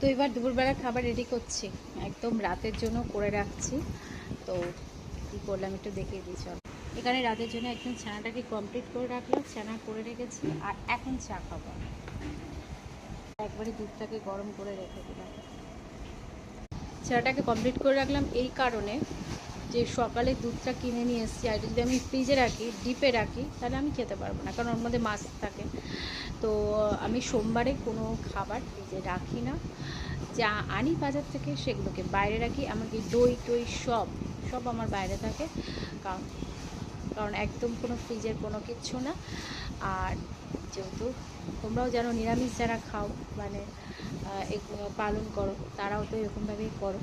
তো এবার দুপুরবেলা খাবার রেডি করছি, একদম রাতের জন্য করে রাখছি। তো কী করলাম একটু দেখিয়ে দিই চল। এখানে রাতের জন্য একদম ছানাটাকে কমপ্লিট করে রাখলাম, ছানা করে রেখেছি। আর এখন চা খাবো, একবারে দুধটাকে গরম করে রেখে দিলাম। ছানাটাকে কমপ্লিট করে রাখলাম এই কারণে যে সকালে দুধটা কিনে নিয়ে এসেছি, আর যদি আমি ফ্রিজে রাখি, ডিপে রাখি, তাহলে আমি খেতে পারবো না, কারণ ওর মধ্যে মাছ থাকে। তো আমি সোমবারে কোনো খাবার ফ্রিজে রাখি না, যা আনি বাজার থেকে সেগুলোকে বাইরে রাখি। এমনকি দই টই সব সব আমার বাইরে থাকে, কারণ কারণ একদম কোনো ফ্রিজের কোনো কিচ্ছু না। আর যেহেতু তোমরাও জানো, নিরামিষ যারা খাও মানে পালন করো, তারাও তো এরকমভাবেই করো।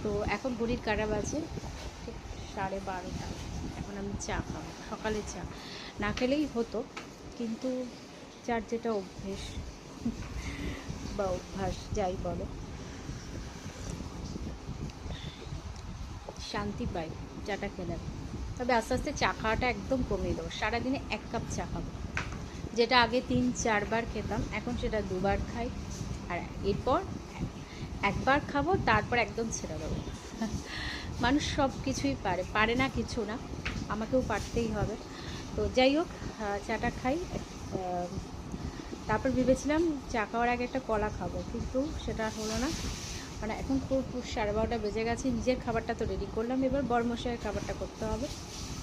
তো এখন ঘড়ির কাঁটা বাজে ঠিক 12:30। এখন আমি চা খাবো, সকালে চা না খেলেই হতো, কিন্তু যার যেটা অভ্যেস বা অভ্যাস যাই বলো, শান্তি পাই চাটা খেলে। তবে আস্তে আস্তে চা খাওয়াটা একদম কমিয়ে দেবো, সারাদিনে 1 কাপ চা খাবো। যেটা আগে 3-4 বার খেতাম, এখন সেটা 2 বার খাই। আর এরপর 1 বার খাবো, তারপর একদম ছেড়ে দেবো। মানুষ সব কিছুই পারে, পারে না কিছু না, আমাকেও পারতেই হবে। তো যাই হোক, চাটা খাই। তারপর ভেবেছিলাম চা খাওয়ার আগে একটা কলা খাবো, কিন্তু সেটা হলো না। মানে এখন খুব 12:30 বেজে গেছে, নিজের খাবারটা তো রেডি করলাম, এবার বরমশাইয়ের খাবারটা করতে হবে।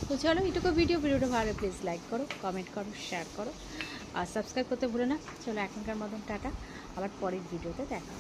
তো চলো, এটুকু ভিডিওটা ভালো প্লিজ লাইক করো, কমেন্ট করো, শেয়ার করো, আর সাবস্ক্রাইব করতে ভুলো না। চলো এখনকার মতন টাটা, আবার পরের ভিডিওতে দেখা।